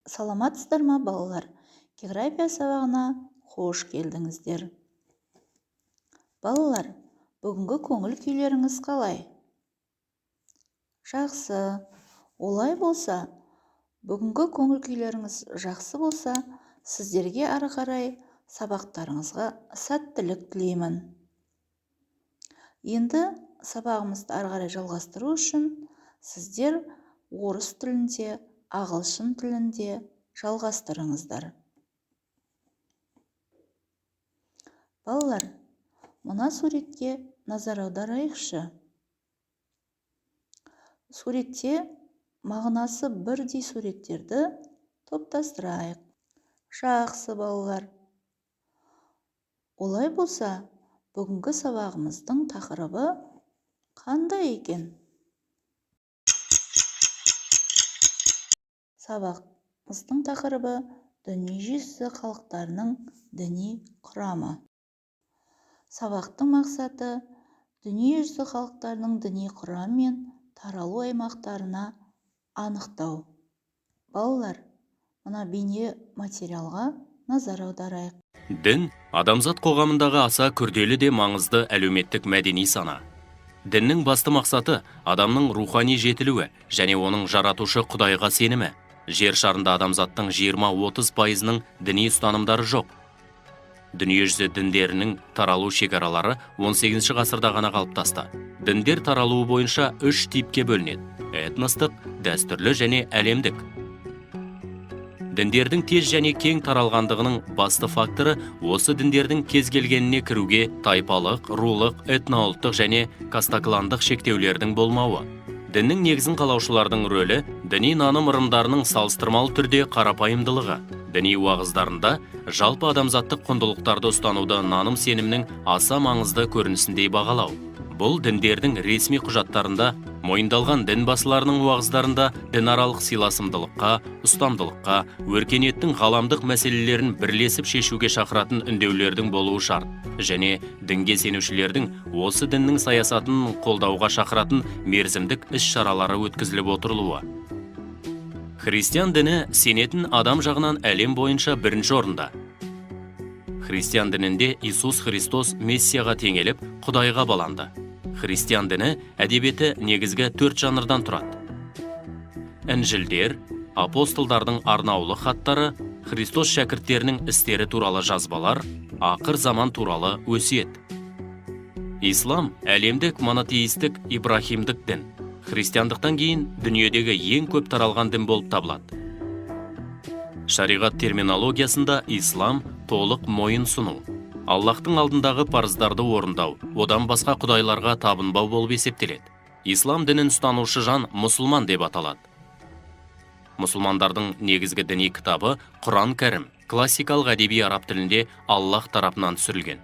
Саламатсыздар ма балалар? География сабағына қош келдіңіздер. Балалар, бүгінгі көңіл күйлеріңіз қалай? Жақсы. Олай болса, бүгінгі көңіл күйлеріңіз жақсы болса, сіздерге ары қарай сабақтарыңызға сәттілік тілеймін. Енді сабағымызды ары қарай жалғастыру үшін сіздер орыс тілінде, ағылшын тілінде жалғастырыңыздар. Балалар, мына суретке назар аударайықшы. Суретте мағынасы бірдей суреттерді топтастырайық. Жақсы балалар. Олай болса, бүгінгі сабағымыздың тақырыбы қандай екен? Сабағымыздың тақырыбы дүниежүзі халықтарының діни құрамы. Сабақтың мақсаты дүниежүзі халықтарының діни құрамы мен таралу аймақтарына анықтау. Балалар, мына бейне материалға назар аударайық. Дін адамзат қоғамындағы аса күрделі де маңызды әлеуметтік мәдени сана. Діннің басты мақсаты адамның рухани жетілуі және оның жаратушы Құдайға сенімі. Жер шарында адамзаттың 20-30%-ның діни ұстанымдары жоқ. Дүниежүзі діндерінің таралу шекаралары 18 ғасырда ғана қалыптасты. Діндер таралуы бойынша 3 типке бөлінеді: этностық, дәстүрлі және әлемдік. Діндердің тез және кең таралғандығының басты факторы осы діндердің кез келгеніне кіруге тайпалық, рулық, этноұлттық және кастакландық шектеулердің болмауы. Діннің негізін қалаушылардың рөлі діни наным ырымдарының салыстырмалы түрде қарапайымдылығы. Діни уағыздарында жалпы адамзаттық құндылықтарды ұстануды наным сенімнің аса маңызды көрінісіндей бағалау. Бұл діндердің ресми құжаттарында, мойындалған дін басыларының уағыздарында дінаралық сыйласымдылыққа, ұстамдылыққа, өркениеттің ғаламдық мәселелерін бірлесіп шешуге шақыратын үндеулердің болуы шарт, және дінге сенушілердің осы діннің саясатын қолдауға шақыратын мерзімдік іс-шаралары өткізіліп отырылуы. Христиан діні сенетін адам жағынан әлем бойынша бірінші орында. Христиан дінінде Иисус Христос Мессияға теңеліп, Құдайға баланды. Христиан діні әдебиеті негізгі 4 жанрдан тұрады. Інжілдер, апостолдардың арнаулы хаттары, Христос шәкірттерінің істері туралы жазбалар, ақыр заман туралы өсиет. Ислам әлемдік монотеистік ибрахимдік дін. Христиандықтан кейін дүниедегі ең көп таралған дін болып табылады. Шариғат терминологиясында ислам толық мойын сұну, Аллахтың алдындағы парыздарды орындау, одан басқа құдайларға табынбау болып есептеледі. Ислам дінін ұстанушы жан мұсылман деп аталады. Мұсылмандардың негізгі діни кітабы Құран кәрім, классикалық әдеби араб тілінде Аллах тарапынан түсірілген.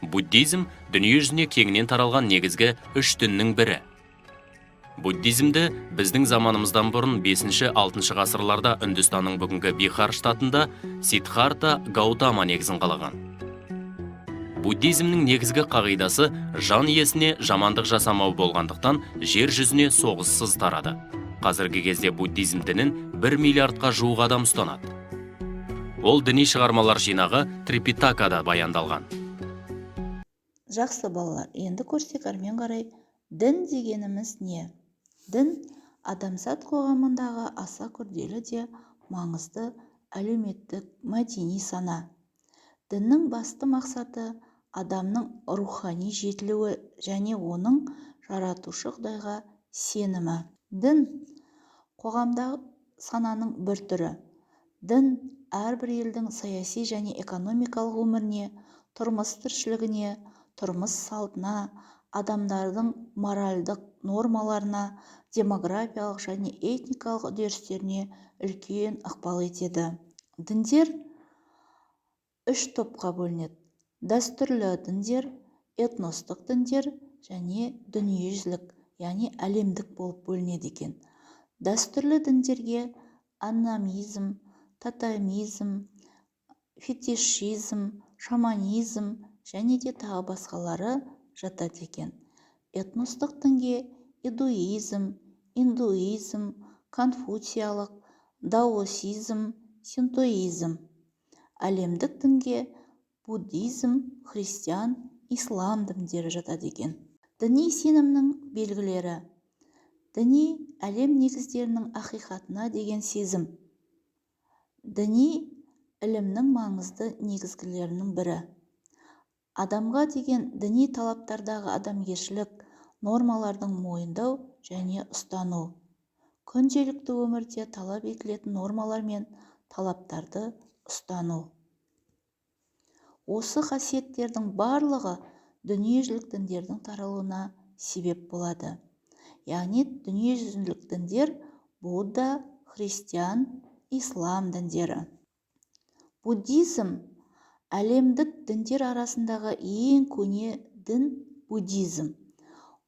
Буддизм дүниежүзіне кеңінен таралған негізгі 3 діннің бірі. Буддизмді біздің заманымыздан бұрын 5-6 ғасырларда Үндістанның бүгінгі Бихар штатында Сиддхарта Гаутама негізін қалаған. Буддизмнің негізгі қағидасы жан иесіне жамандық жасамау болғандықтан жер жүзіне соғыссыз тарады. Қазіргі кезде буддизм дінін 1 миллиардқа жуық адам ұстанады. Ол діни шығармалар жинағы Трипитакада баяндалған. Жақсы балалар, енді көрсек әрмен қарай дін дегеніміз не? Дін адамзат қоғамындағы аса күрделі де маңызды әлеуметтік мәдени сана. Діннің басты мақсаты адамның рухани жетілуі және оның жаратушы Құдайға сенімі. Дін қоғамдағы сананың бір түрі. Дін әрбір елдің саяси және экономикалық өміріне, тұрмыс тіршілігіне, тұрмыс салтына, адамдардың моральдық нормаларына, демографиялық және этникалық үдерістеріне үлкен ықпал етеді. Діндер 3 топқа бөлінеді: дәстүрлі діндер, этностық діндер және дүниежүзілік, яғни әлемдік болып бөлінеді екен. Дәстүрлі діндерге аннамизм, тотемизм, фетишизм, шаманизм және де тағы басқалары жатады екен. Этностық дінге иудаизм, индуизм, конфуциялық, даосизм, синтоизм. Әлемдік дінге буддизм, христиан, ислам діндері жатады екен. Діни сенімнің белгілері: діни әлем негіздерінің ақиқатына деген сезім. Діни ілімнің маңызды негізгілерінің бірі. Адамға деген діни талаптардағы адамгершілік нормалардың мойындау және ұстану. Күнделікті өмірде талап етілетін нормалар мен талаптарды ұстану. Осы қасиеттердің барлығы дүниежүзілік діндердің таралуына себеп болады. Яғни дүниежүзілік діндер будда, христиан, ислам діндері. Буддизм әлемдік діндер арасындағы ең көне дін буддизм.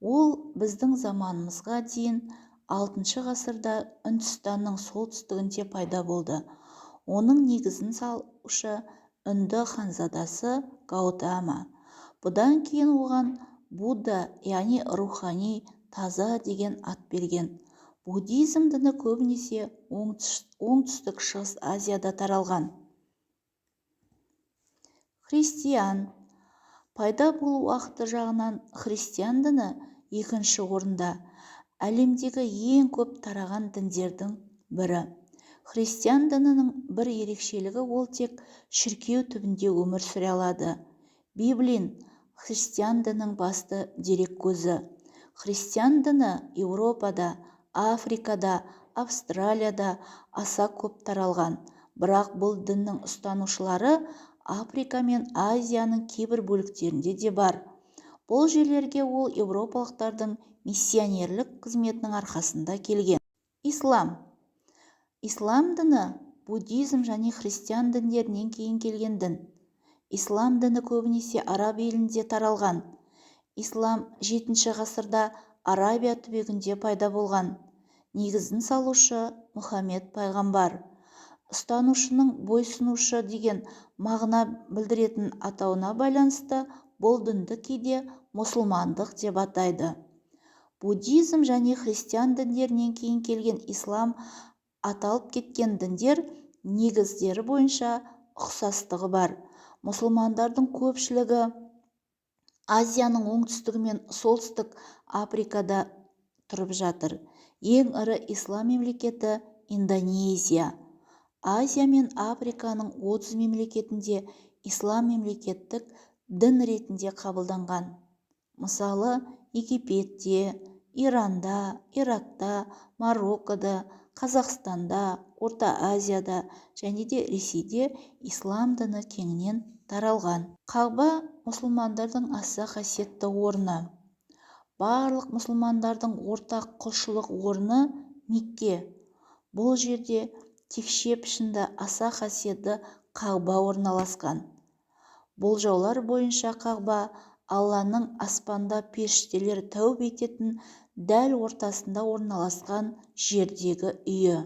Ол біздің заманымызға дейін 6 ғасырда Үндістанның солтүстігінде пайда болды. Оның негізін салушы үнді ханзадасы Гаутама. Бұдан кейін оған Будда, яғни рухани, таза деген ат берген. Буддизм діні көбінесе оңтүстік шығыс Азияда таралған. Христиан. Пайда болу уақыты жағынан христиан діні екінші орында. Әлемдегі ең көп тараған діндердің бірі. Христиан дінінің бір ерекшелігі ол тек шіркеу түбінде өмір сүре алады. Библин христиан дінінің басты дерек көзі. Христиан діні Еуропада, Африкада, Австралияда аса көп таралған. Бірақ бұл діннің ұстанушылары Африка мен Азияның кейбір бөліктерінде де бар. Бұл жерлерге ол еуропалықтардың миссионерлік қызметінің арқасында келген. Ислам. Ислам діні буддизм және христиан діндерінен кейін келген дін. Ислам діні көбінесе араб елінде таралған. Ислам 7 ғасырда Арабия түбегінде пайда болған. Негізін салушы Мұхаммед пайғамбар. Ұстанушының бойсынушы деген мағына білдіретін атауына байланысты бұл дінді кейде мұсылмандық деп атайды. Буддизм және христиан діндерінен кейін келген ислам аталып кеткен діндер негіздері бойынша ұқсастығы бар. Мұсылмандардың көпшілігі Азияның оңтүстігі мен солтүстік Африкада тұрып жатыр. Ең ірі ислам мемлекеті Индонезия. Азия мен Африканың 30 мемлекетінде ислам мемлекеттік дін ретінде қабылданған. Мысалы, Египетте, Иранда, Иракта, Мароккода, Қазақстанда, Орта Азияда және де Ресейде ислам діні кеңінен таралған. Қағба мұсылмандардың аса қасиетті орны. Барлық мұсылмандардың ортақ құлшылық орны Мекке. Бұл жерде текше пішінді аса қасиетті Қағба орналасқан. Болжаулар бойынша Қағба Алланың аспанда періштелер тәубе ететін дәл ортасында орналасқан жердегі үйі.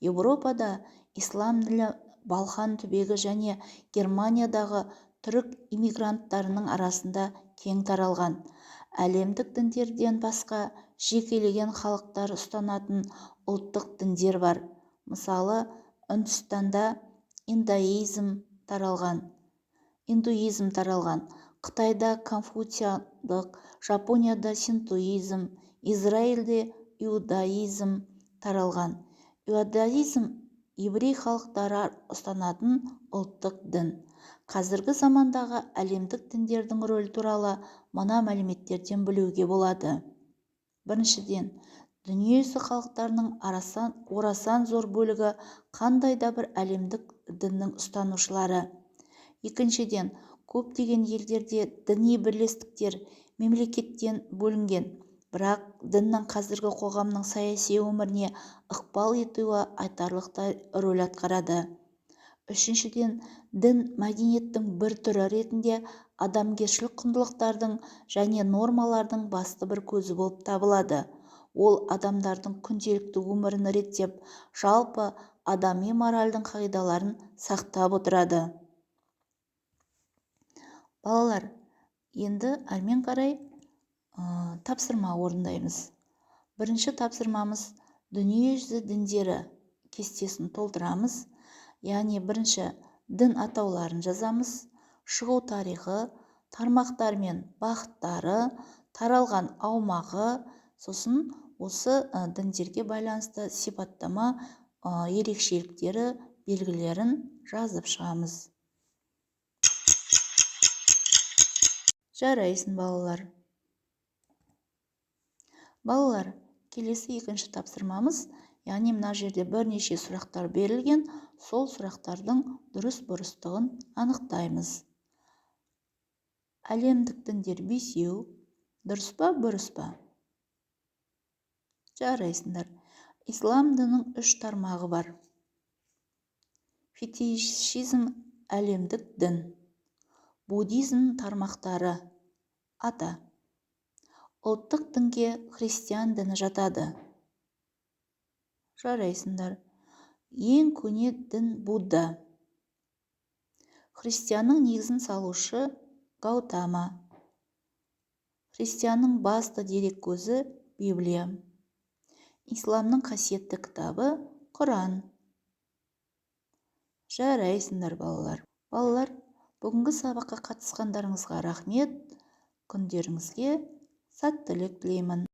Еуропада ислам ділі Балқан түбегі және Германиядағы түрік иммигранттарының арасында кең таралған. Әлемдік діндерден басқа жекелеген халықтар ұстанатын ұлттық діндер бар. Мысалы, Үндістанда индуизм таралған, Қытайда конфуциандық, Жапонияда синтоизм, Израильде иудаизм таралған. Иудаизм еврей халықтары ұстанатын ұлттық дін. Қазіргі замандағы әлемдік діндердің рөлі туралы мына мәліметтерден білуге болады. Біріншіден, дүниежүзі халықтарының орасан зор бөлігі қандай да бір әлемдік діннің ұстанушылары. Екіншіден, көптеген елдерде діни бірлестіктер мемлекеттен бөлінген, бірақ діннің қазіргі қоғамның саяси өміріне ықпал етуі айтарлықтай рөл атқарады. Үшіншіден, дін мәдениеттің бір түрі ретінде адамгершілік құндылықтардың және нормалардың басты бір көзі болып табылады. Ол адамдардың күнделікті өмірін реттеп, жалпы адами моральдың қағидаларын сақтап отырады. Балалар, енді әрмен қарай тапсырма орындаймыз. Бірінші тапсырмамыз дүниежүзі діндері кестесін толтырамыз. Яғни бірінші дін атауларын жазамыз, шығу тарихы, тармақтар мен бағыттары, таралған аумағы, сосын осы діндерге байланысты сипаттама, ерекшеліктері, белгілерін жазып шығамыз. Жарайсың, балалар. Балалар, келесі екінші тапсырмамыз, яғни мына жерде бірнеше сұрақтар берілген, сол сұрақтардың дұрыс-бұрыстығын анықтаймыз. Әлемдік діндер 5, дұрыс па, бұрыс па? Жарайсыңдар. Ислам дінінің 3 тармағы бар. Фетишизм әлемдік дін. Буддизм тармақтары ата. Ұлттық дінге христиан діні жатады. Жарайсыңдар. Ең көне дін Будда. Христианның негізін салушы Гаутама. Христианның басты дерек көзі Библия. Исламның қасиетті кітабы Құран. Жарайсыңдар, балалар. Балалар, бүгінгі сабаққа қатысқандарыңызға рахмет. Күндеріңізге сәттілік тілеймін.